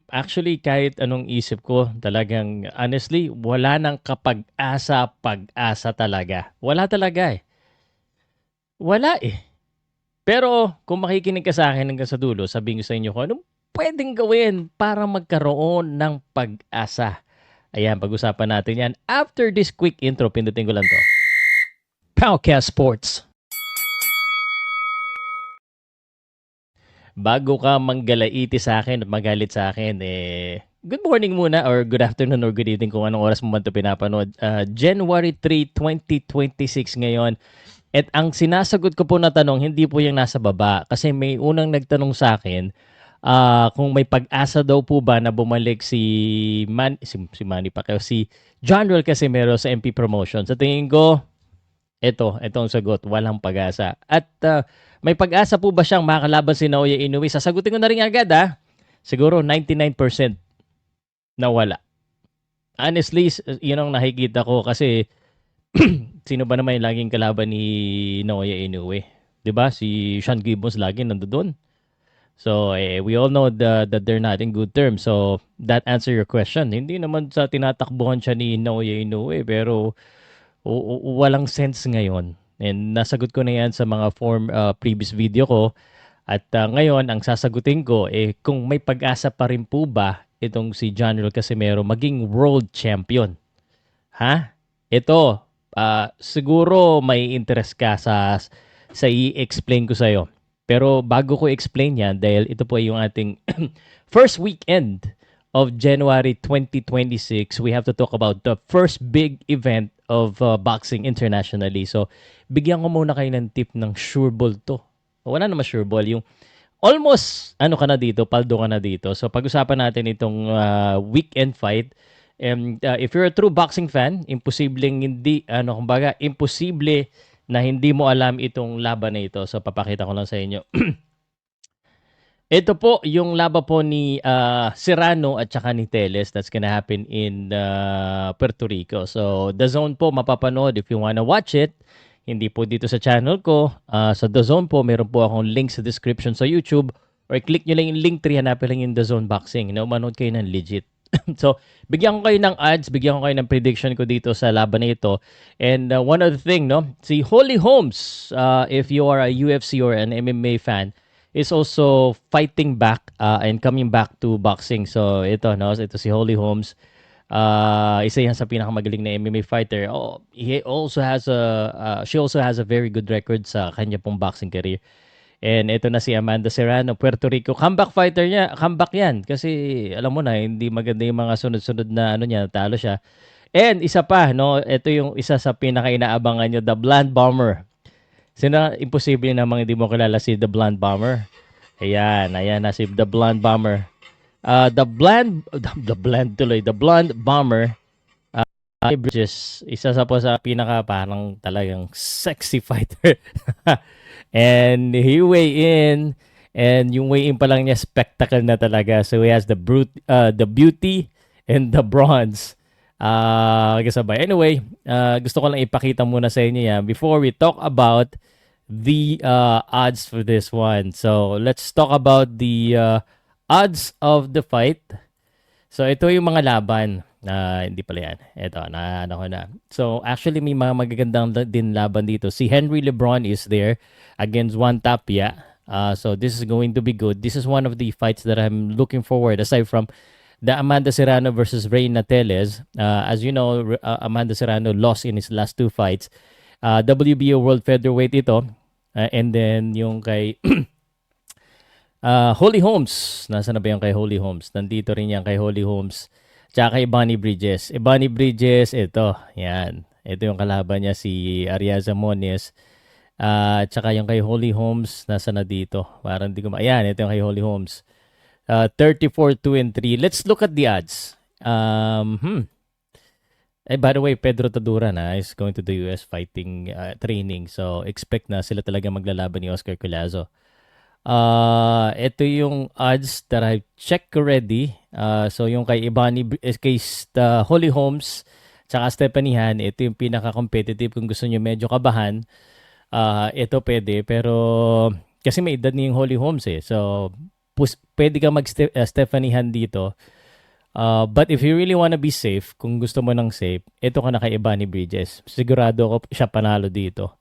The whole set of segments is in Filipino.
Actually, kahit anong isip ko, talagang honestly, wala nang kapag-asa, pag-asa talaga. Wala talaga eh. Wala eh. Pero kung makikinig ka sa akin hanggang sa dulo, sabihin ko sa inyo kung anong pwedeng gawin para magkaroon ng pag-asa. Ayan, pag-usapan natin yan. After this quick intro, pindutin ko lang to. Powcast Sports. Bago ka manggalaiti sa akin at magalit sa akin, good morning muna or good afternoon or good evening kung anong oras mo man ito pinapanood. January 3, 2026 ngayon. At ang sinasagot ko po na tanong, hindi po yung nasa baba. Kasi may unang nagtanong sa akin, kung may pag-asa daw po ba na bumalik si Manny Pacquiao, si John Joel Casimero sa MP Promotion. Sa tingin ko, ito ang sagot, walang pag-asa. At may pag-asa po ba siyang makakalaban si Naoya Inoue? Sasagutin ko na rin agad Siguro 99% na wala. Honestly, yun ang nakikita ko kasi sino ba naman yung laging kalaban ni Naoya Inoue? 'Di ba? Si Sean Gibbons lagi nandoon. So, we all know that they're not in good terms. So, that answer your question. Hindi naman sa tinatakbuhan siya ni Naoya Inoue, pero walang sense ngayon. And nasagot ko na yan sa mga previous video ko. At ngayon, ang sasagutin ko, kung may pag-asa pa rin po ba itong si John Joel Casimero maging world champion? Ha? Ito, siguro may interest ka sa i-explain ko sa'yo. Pero bago ko explain yan, dahil ito po yung ating first weekend of January 2026, we have to talk about the first big event of boxing internationally. So, bigyan ko muna kayo ng tip ng sure ball to. Wala naman sure ball. Yung almost, ano ka na dito, paldo ka na dito. So, pag-usapan natin itong weekend fight. And if you're a true boxing fan, imposibleng hindi, kumbaga, imposible na hindi mo alam itong laban na ito. So, papakita ko lang sa inyo. Ito po yung laban po ni Serrano at saka ni Teles. That's gonna happen in Puerto Rico. So, The Zone po mapapanood if you wanna watch it. Hindi po dito sa channel ko. Sa The Zone po, meron po akong link sa description sa YouTube. Or click nyo lang yung link 3, hanapin lang yung The Zone Boxing. Manood kayo ng legit. So, bigyan ko kayo ng odds, bigyan ko kayo ng prediction ko dito sa laban na ito. And one other thing, no? Si Holly Holmes, if you are a UFC or an MMA fan, is also fighting back and coming back to boxing. So ito no, ito si Holly Holmes. Isa yan sa pinakamagaling na MMA fighter. Oh, she also has a very good record sa kanya pong boxing career. And ito na si Amanda Serrano, Puerto Rico. Comeback fighter niya, comeback yan. Kasi alam mo na, hindi maganda yung mga sunod-sunod na ano niya, talo siya. And isa pa, no, ito yung isa sa pinaka-inaabangan nyo, the Blonde Bomber. Sino imposible namang hindi mo kilala si The Blonde Bomber? Ayan na si The Blonde Bomber. The Blonde Bomber. Bridges, isa sa po sa pinaka parang talagang sexy fighter. And he weigh in, and yung weigh in pa lang niya spectacle na talaga. So he has the beauty and the bronze. Kasabay. Anyway, gusto ko lang ipakita muna sa inyo yan before we talk about the odds for this one. So let's talk about the odds of the fight. So ito yung mga laban. Hindi pala yan. Ito, ano ko na. So actually may mga magagandang din laban dito. Si Henry Lebron is there against Juan Tapia. So this is going to be good. This is one of the fights that I'm looking forward aside from the Amanda Serrano versus Reina Teles. As you know, Amanda Serrano lost in his last two fights. WBO World Featherweight ito. And then yung kay Holly Holmes. Nasaan na ba yung kay Holly Holmes? Nandito rin yan kay Holly Holmes. Tsaka kay Bonnie Bridges. Bonnie Bridges, ito. Yan. Ito yung kalaban niya, si Ariaza Moniz. Tsaka yung kay Holly Holmes, nasa na dito. Parang di ko ayan, ito yung kay Holly Holmes. 34-2-3. Let's look at the odds. By the way, Pedro Tadura is going to the US fighting training. So, expect na sila talaga maglalaban ni Oscar Collazo. Ito yung odds that I checked already. So, yung kay Holly Holmes, tsaka Stephanie Han, ito yung pinaka-competitive kung gusto nyo medyo kabahan. Ito pwede, pero kasi may edad ni yung Holly Holmes So, pwede ka mag-Stephanie-han dito. But if you really wanna be safe, kung gusto mo ng safe, ito ka na kay Ebany Bridges. Sigurado ko siya panalo dito.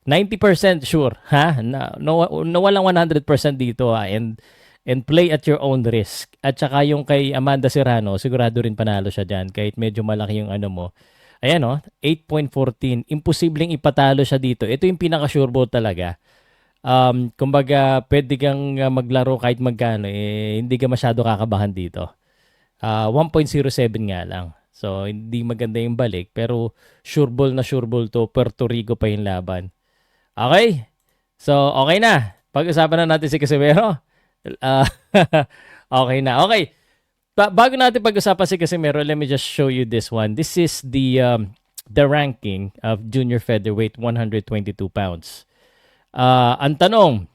90% sure, ha? Walang 100% dito, ha? And play at your own risk. At saka yung kay Amanda Serrano, sigurado rin panalo siya dyan kahit medyo malaki yung ano mo. Ayan, 8.14. Imposibleng ipatalo siya dito. Ito yung pinaka-sure vote talaga. Kumbaga, pwede kang maglaro kahit magkano, hindi ka masyado kakabahan dito. 1.07 nga lang. So, hindi maganda yung balik. Pero, sure ball na sure ball to. Puerto Rico pa yung laban. Okay? So, okay na. Pag-usapan na natin si Casimero. Okay na. Okay. Bago natin pag-usapan si Casimero, let me just show you this one. This is the ranking of junior featherweight, 122 pounds. Ang tanong,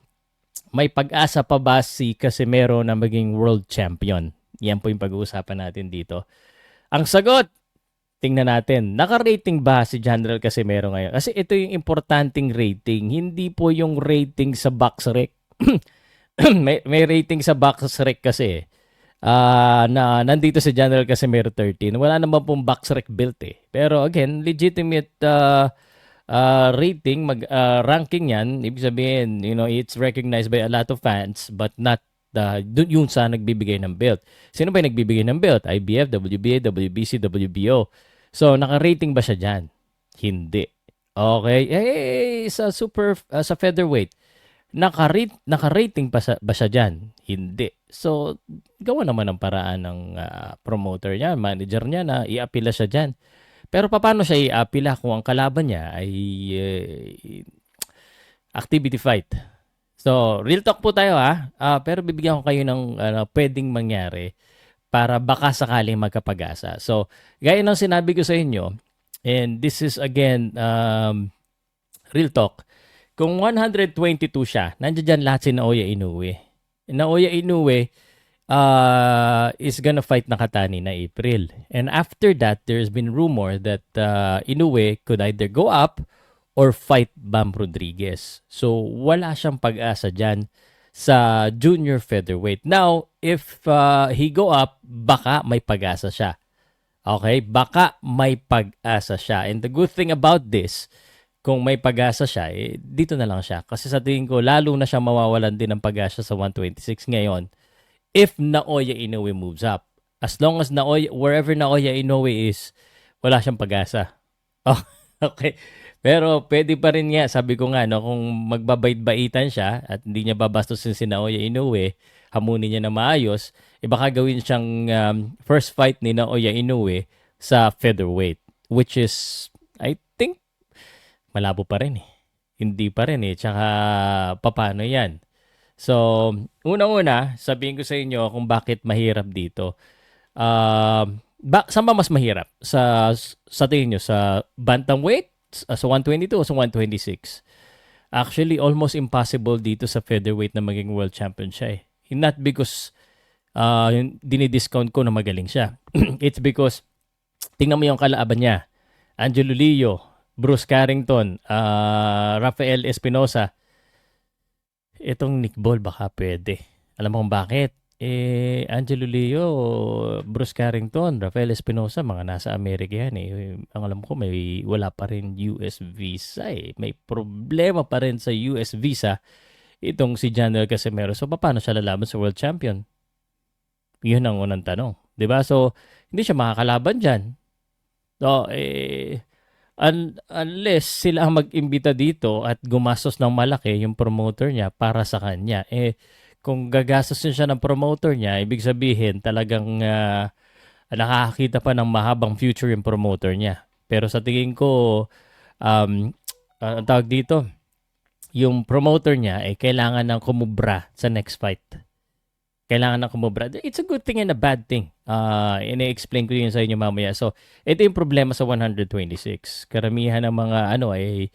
may pag-asa pa ba si Casimero na maging world champion? Yan po yung pag-uusapan natin dito. Ang sagot, tingnan natin, naka-rating ba si General Casimero ngayon? Kasi ito yung importanteng rating, hindi po yung rating sa BoxRec. may rating sa BoxRec kasi na nandito si General Casimero 13. Wala naman pong BoxRec built eh. Pero again, legitimate rating, ranking yan. Ibig sabihin, it's recognized by a lot of fans but not yung sa nagbibigay ng belt. Sino ba yung nagbibigay ng belt? IBF, WBA, WBC, WBO. So, naka-rating ba siya dyan? Hindi. Okay. Sa featherweight, naka-rating ba siya dyan? Hindi. So, gawa naman ng paraan ng promoter niya, manager niya na i-apila siya dyan. Pero paano siya i-apila kung ang kalaban niya ay activity fight? So, real talk po tayo ha. Pero bibigyan ko kayo ng pwedeng mangyari para baka sakaling magkapag-asa. So, gaya ng sinabi ko sa inyo, and this is again, real talk, kung 122 siya, nandiyan dyan lahat si Naoya Inoue. Naoya Inoue is gonna fight Nakatani na April. And after that, there's been rumor that Inoue could either go up or fight Bam Rodriguez. So, wala siyang pag-asa dyan sa junior featherweight. Now, if he go up, baka may pag-asa siya. Okay? Baka may pag-asa siya. And the good thing about this, kung may pag-asa siya, dito na lang siya. Kasi sa tingin ko, lalo na siya mawawalan din ng pag-asa sa 126 ngayon if Naoya Inoue moves up. As long as wherever Naoya Inoue is, wala siyang pag-asa. Oh, okay. Pero pwede pa rin nga, sabi ko nga, kung magbabait-baitan siya at hindi niya babastusin si Naoya Inoue, hamunin niya na maayos, baka gawin siyang first fight ni Naoya Inoue sa featherweight, which is, I think, malabo pa rin eh. Hindi pa rin eh. Tsaka, paano yan? So, unang-una, sabihin ko sa inyo kung bakit mahirap dito. Saan ba mas mahirap? Sa tingin nyo, sa bantamweight? Sa 122 o sa 126? Actually, almost impossible dito sa featherweight na maging world champion siya eh. Not because dinidiscount ko na magaling siya. It's because, tingnan mo yung kalaban niya. Angelo Leo, Bruce Carrington, Rafael Espinosa. Itong Nick Ball baka pwede. Alam mo kung bakit? Angelo Leo, Bruce Carrington, Rafael Espinosa, mga nasa Amerika yan eh. Ang alam ko, wala pa rin US visa eh. May problema pa rin sa US visa itong si General Casimero. So, paano siya lalaban sa world champion? Yun ang unang tanong. Diba? So, hindi siya makakalaban dyan. So, unless sila ang mag-imbita dito at gumastos ng malaki yung promoter niya para sa kanya, kung gagastosin siya ng promoter niya, ibig sabihin talagang nakakakita pa ng mahabang future yung promoter niya. Pero sa tingin ko, ang tawag dito, yung promoter niya kailangan ng kumubra sa next fight. Kailangan ng kumubra. It's a good thing and a bad thing. Ini-explain ko yun sa inyo mamaya. So, ito yung problema sa 126. Karamihan ng mga ay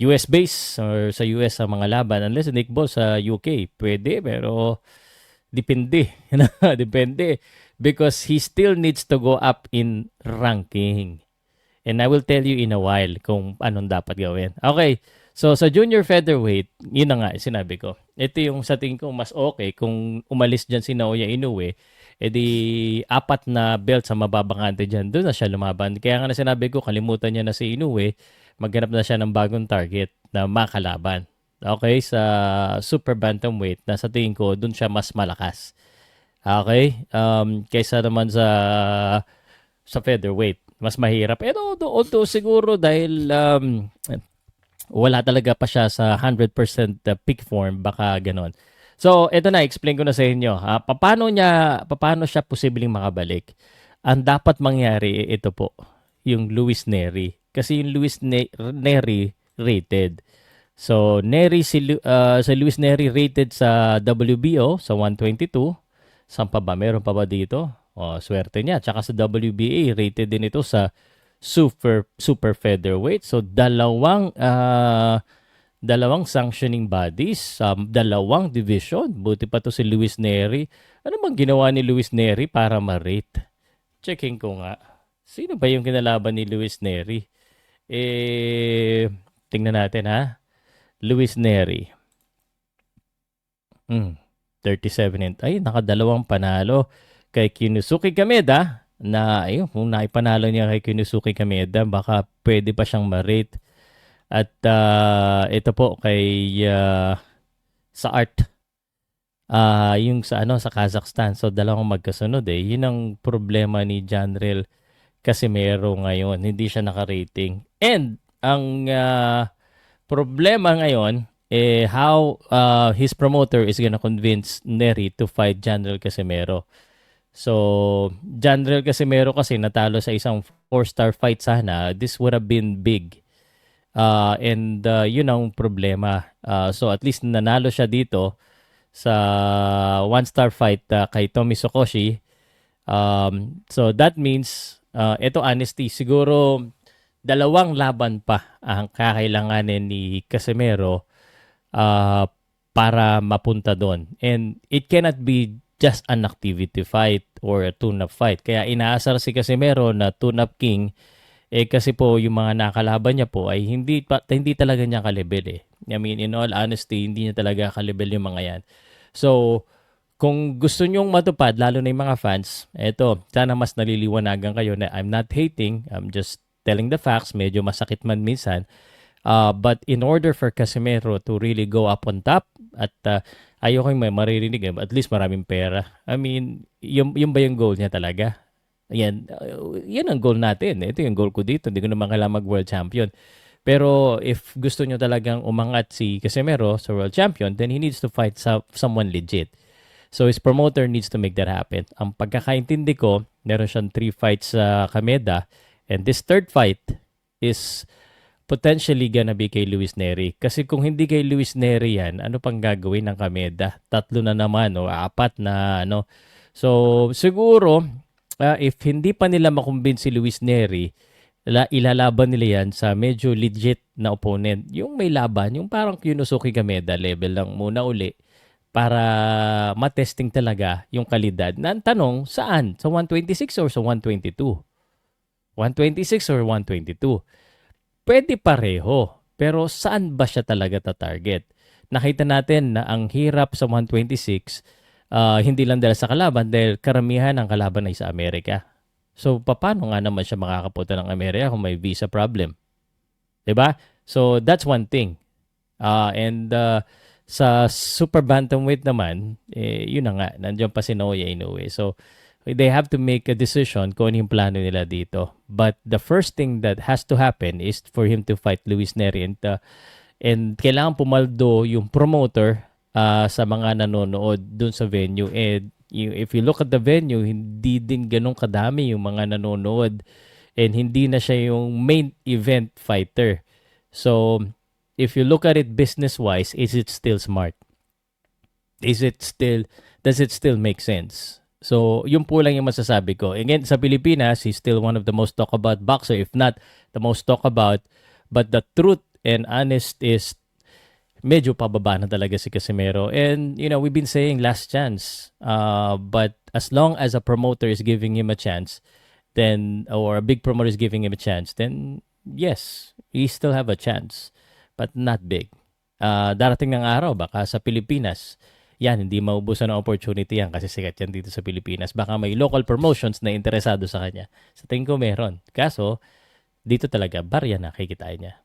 US base or sa US sa mga laban. Unless Nick Ball sa UK, pwede, pero depende. Depende. Because he still needs to go up in ranking. And I will tell you in a while kung anong dapat gawin. Okay, So sa junior featherweight, yun na nga sinabi ko. Ito yung sa tingin ko mas okay kung umalis diyan si Naoya Inoue, edi apat na belt sa mababangante diyan. Doon na siya lumaban. Kaya nga na sinabi ko, kalimutan niya na si Inoue, maghanap na siya ng bagong target na makalaban. Okay, sa super bantamweight na sa tingin ko doon siya mas malakas. Okay? Kaysa naman sa featherweight, mas mahirap. Pero although siguro dahil wala talaga pa siya sa 100% peak form, baka ganon. So, eto na, explain ko na sa inyo. Paano siya posibleng makabalik? Ang dapat mangyari, ito po, yung Luis Neri. Kasi yung Neri rated. So, sa Luis Neri rated sa WBO sa 122. Saan pa ba? Meron pa ba dito? Swerte niya. Tsaka sa WBA, rated din ito sa super featherweight. So dalawang sanctioning bodies, dalawang division. Buti pa to si Luis Neri. Ano bang ginawa ni Luis Neri para ma-rate? Checking ko nga. Sino ba yung kinalaban ni Luis Neri? Tingnan natin ha. Luis Neri. 37 and nakadalawang panalo kay Kinusuke Kameda na ayun, kung naipanalo niya kay Kinusuke Kameda, baka pwede pa siyang ma-rate. At ito po kay sa art yung sa Kazakhstan. So dalawang magkasunod eh. Yun ang problema ni Janrel Casimero ngayon. Hindi siya naka-rating. And ang problema ngayon how his promoter is gonna convince Neri to fight Janrel Casimero. So, Janrel Casimero kasi natalo sa isang 4-star fight sana. This would have been big. And yun ang problema. So, at least nanalo siya dito sa 1-star fight kay Tomi Sokoshi. So, that means, ito honesty, siguro dalawang laban pa ang kakailanganin ni Casimero para mapunta doon. And it cannot be just an activity fight or a tune-up fight. Kaya inaasar si Casimero na tune-up king kasi po yung mga nakalaban niya po ay hindi talaga niya kalibel eh. I mean, in all honesty, hindi niya talaga kalibel yung mga yan. So, kung gusto nyong matupad, lalo na yung mga fans, eto, sana mas naliliwanagan kayo na I'm not hating, I'm just telling the facts, medyo masakit man minsan. But in order for Casimero to really go up on top at ayoko yung may maririnig at least maraming pera. I mean, yung ba yung goal niya talaga? Yan, yan ang goal natin. Ito yung goal ko dito. Hindi ko naman kailangan mag-world champion. Pero if gusto nyo talagang umangat si Casimero sa world champion, then he needs to fight someone legit. So his promoter needs to make that happen. Ang pagkakaintindi ko, meron siyang 3 fights sa Kameda. And this third fight is potentially gonna be kay Luis Neri. Kasi kung hindi kay Luis Neri yan, ano pang gagawin ng Kameda? 3 na naman o 4 na ano. So siguro, if hindi pa nila makumbinsi si Luis Neri, ilalaban nila yan sa medyo legit na opponent. Yung may laban, yung parang Yunosuke Kameda level lang muna uli para matesting talaga yung kalidad. Na ang tanong, saan? Sa 126 or sa 122? 126 or 122? Pwede pareho, pero saan ba siya talaga ta-target? Nakita natin na ang hirap sa 126, hindi lang dahil sa kalaban, dahil karamihan ng kalaban ay sa Amerika. So, paano nga naman siya makakapunta ng Amerika kung may visa problem? 'Di ba? So, that's one thing. And sa super bantamweight naman, yun na nga, nandiyan pa si Naoya Inoue. So, they have to make a decision kung ano yung plano nila dito. But the first thing that has to happen is for him to fight Luis Neri. And kailangan pumaldo yung promoter sa mga nanonood dun sa venue. And if you look at the venue, hindi din ganun kadami yung mga nanonood. And hindi na siya yung main event fighter. So, if you look at it business-wise, is it still smart? Does it still make sense? So, yun po lang yung masasabi ko. Again, sa Pilipinas, he's still one of the most talked about boxer, if not the most talked about. But the truth and honest is, medyo pababa na talaga si Casimero. And, we've been saying last chance. But as long as a promoter is giving him a chance, then, or a big promoter is giving him a chance, then, yes, he still have a chance. but not big. Darating ng araw, baka sa Pilipinas, yan, hindi maubusan ng opportunity yan kasi sikat yan dito sa Pilipinas. Baka may local promotions na interesado sa kanya. Sa tingin ko meron. Kaso, dito talaga, barya na kikitain niya.